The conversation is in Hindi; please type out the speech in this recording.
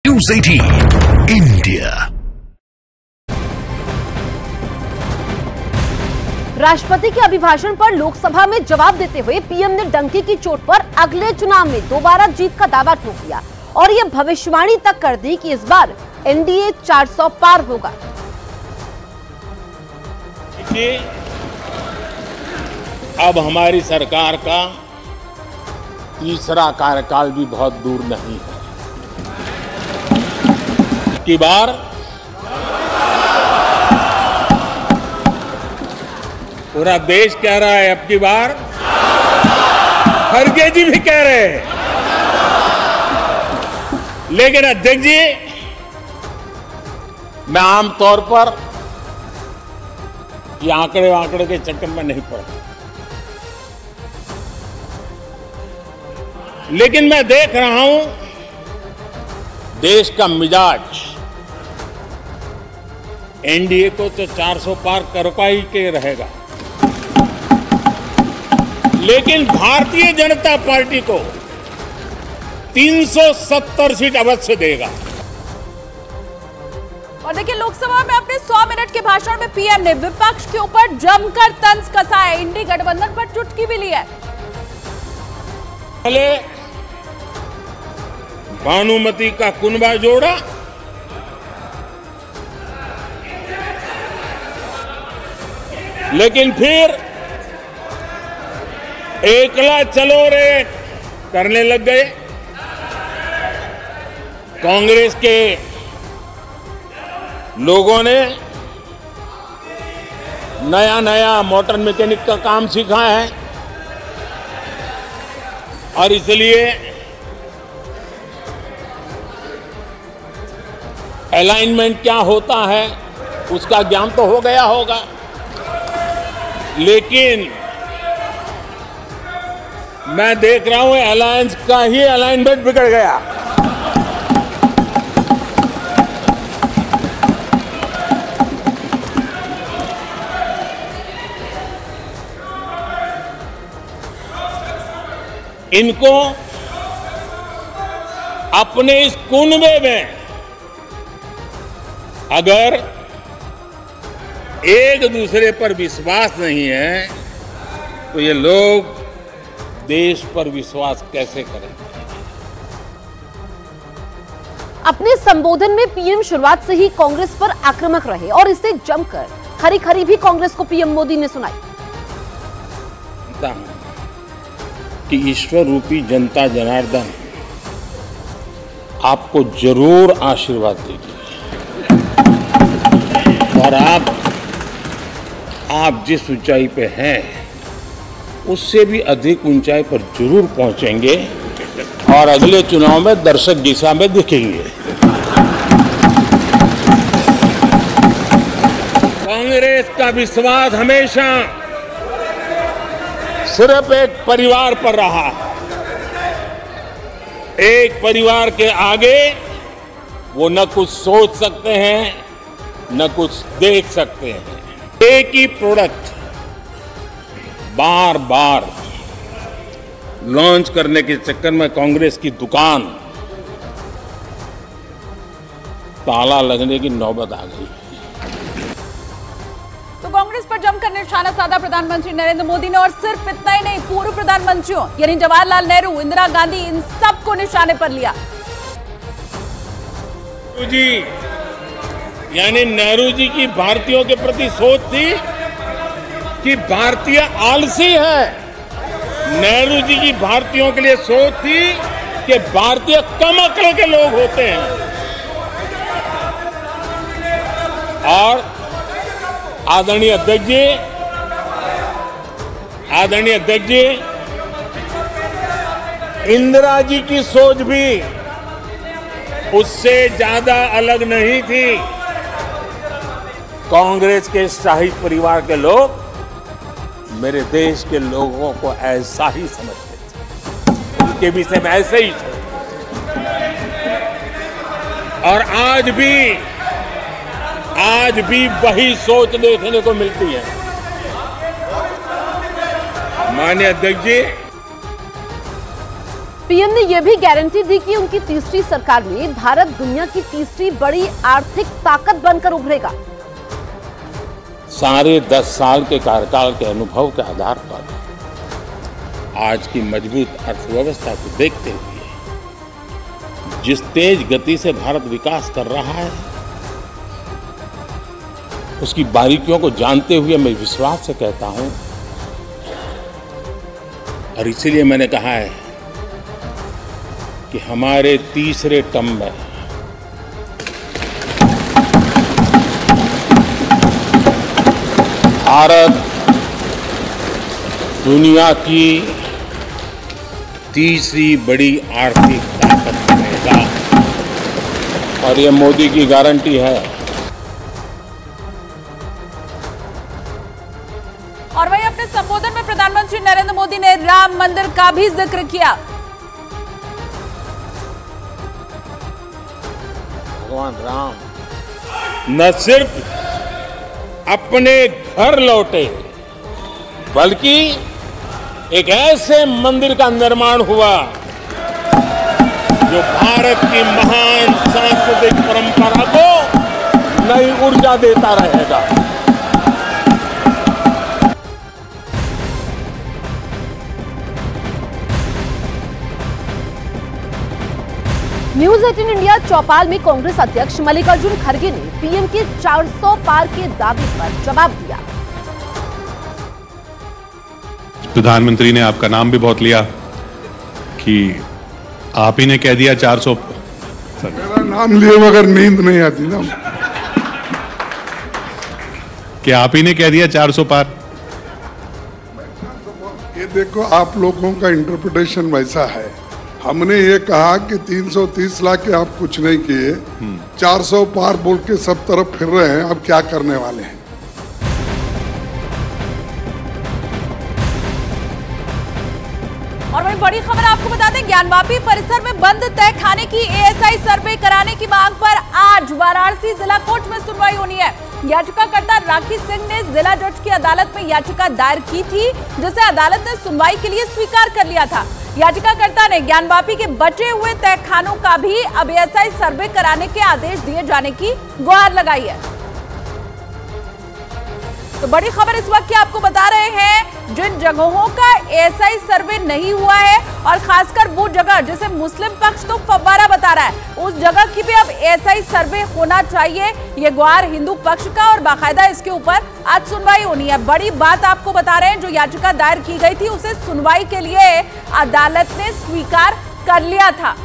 News 18 India। राष्ट्रपति के अभिभाषण पर लोकसभा में जवाब देते हुए पीएम ने डंके की चोट पर अगले चुनाव में दोबारा जीत का दावा ठोक दिया और ये भविष्यवाणी तक कर दी कि इस बार एनडीए 400 पार होगा। अब हमारी सरकार का तीसरा कार्यकाल भी बहुत दूर नहीं है। की बार पूरा देश कह रहा है, अब की बार खड़गे जी भी कह रहे हैं। लेकिन अध्यक्ष जी, मैं आमतौर पर ये आंकड़े के चक्कर में नहीं पड़ता, लेकिन मैं देख रहा हूं देश का मिजाज एनडीए को तो 400 पार करवा ही के रहेगा, लेकिन भारतीय जनता पार्टी को 370 सीट अवश्य देगा। और देखिए, लोकसभा में अपने 100 मिनट के भाषण में पीएम ने विपक्ष के ऊपर जमकर तंज कसा है, इंडी गठबंधन पर चुटकी भी ली है। पहले भानुमति का कुनबा जोड़ा, लेकिन फिर एकला चलो रे करने लग गए। कांग्रेस के लोगों ने नया मोटर मैकेनिक का काम सीखा है और इसलिए अलाइनमेंट क्या होता है उसका ज्ञान तो हो गया होगा, लेकिन मैं देख रहा हूं अलायंस का ही अलाइनमेंट बिगड़ गया। इनको अपने इस कुनबे में अगर एक दूसरे पर विश्वास नहीं है तो ये लोग देश पर विश्वास कैसे करेंगे। अपने संबोधन में पीएम शुरुआत से ही कांग्रेस पर आक्रामक रहे और इसे जमकर खरी भी कांग्रेस को पीएम मोदी ने सुनाई। कि ईश्वर रूपी जनता जनार्दन आपको जरूर आशीर्वाद देगी और आप जिस ऊंचाई पे हैं उससे भी अधिक ऊंचाई पर जरूर पहुंचेंगे और अगले चुनाव में दर्शक दिशा में दिखेंगे। कांग्रेस का विश्वास हमेशा सिर्फ एक परिवार पर रहा है। एक परिवार के आगे वो न कुछ सोच सकते हैं न कुछ देख सकते हैं। एक ही प्रोडक्ट बार बार लॉन्च करने के चक्कर में कांग्रेस की दुकान ताला लगने की नौबत आ गई। तो कांग्रेस पर जमकर निशाना साधा प्रधानमंत्री नरेंद्र मोदी ने, और सिर्फ इतना ही नहीं, पूर्व प्रधानमंत्रियों यानी जवाहरलाल नेहरू, इंदिरा गांधी, इन सबको निशाने पर लिया। जी यानी नेहरू जी की भारतीयों के प्रति सोच थी कि भारतीय आलसी है। नेहरू जी की भारतीयों के लिए सोच थी कि भारतीय कम अक्ल के लोग होते हैं। और आदरणीय अध्यक्ष जी, इंदिरा जी की सोच भी उससे ज्यादा अलग नहीं थी। कांग्रेस के शाही परिवार के लोग मेरे देश के लोगों को ऐसा ही समझते थे, उनके विषय में ऐसे ही थे। और आज भी वही सोच देखने को मिलती है। माननीय अध्यक्ष जी, पीएम ने यह भी गारंटी दी कि उनकी तीसरी सरकार में भारत दुनिया की तीसरी बड़ी आर्थिक ताकत बनकर उभरेगा। सारे 10 साल के कार्यकाल के अनुभव के आधार पर आज की मजबूत अर्थव्यवस्था को देखते हुए जिस तेज गति से भारत विकास कर रहा है, उसकी बारीकियों को जानते हुए मैं विश्वास से कहता हूं, और इसीलिए मैंने कहा है कि हमारे तीसरे टर्म में भारत दुनिया की तीसरी बड़ी आर्थिक ताकत बनेगा, और ये मोदी की गारंटी है। और वहीं अपने संबोधन में प्रधानमंत्री नरेंद्र मोदी ने राम मंदिर का भी जिक्र किया। भगवान राम न सिर्फ अपने घर लौटे, बल्कि एक ऐसे मंदिर का निर्माण हुआ जो भारत की महान सांस्कृतिक परंपरा को नई ऊर्जा देता रहेगा। न्यूज 18 इंडिया चौपाल में कांग्रेस अध्यक्ष मल्लिकार्जुन खड़गे ने पीएम के 400 पार के दावे पर जवाब दिया। प्रधानमंत्री ने आपका नाम भी बहुत लिया कि आप ही ने कह दिया 400। मेरा नाम लिए बगैर नींद नहीं आती ना, कि आप ही ने कह दिया 400 पार। ये देखो, आप लोगों का इंटरप्रिटेशन वैसा है। हमने ये कहा कि 330 लाख के आप कुछ नहीं किए, 400 पार बोल के सब तरफ फिर रहे हैं, अब क्या करने वाले हैं। और वही बड़ी खबर आपको बता दें, ज्ञानवापी परिसर में बंद तय खाने की एएसआई सर्वे कराने की मांग पर आज वाराणसी जिला कोर्ट में सुनवाई होनी है। याचिकाकर्ता राखी सिंह ने जिला जज की अदालत में याचिका दायर की थी, जिसे अदालत ने सुनवाई के लिए स्वीकार कर लिया था। याचिकाकर्ता ने ज्ञानवापी के बचे हुए तहखानों का भी अब एएसआई सर्वे कराने के आदेश दिए जाने की गुहार लगाई है। तो बड़ी खबर इस वक्त की आपको बता रहे हैं, जिन जगहों का एएसआई सर्वे नहीं हुआ है, और खासकर वो जगह जिसे मुस्लिम पक्ष तो फव्वारा बता रहा है, उस जगह की भी अब एएसआई सर्वे होना चाहिए। ये गुहार हिंदू पक्ष का, और बाकायदा इसके ऊपर आज सुनवाई होनी है। बड़ी बात आपको बता रहे हैं, जो याचिका दायर की गई थी उसे सुनवाई के लिए अदालत ने स्वीकार कर लिया था।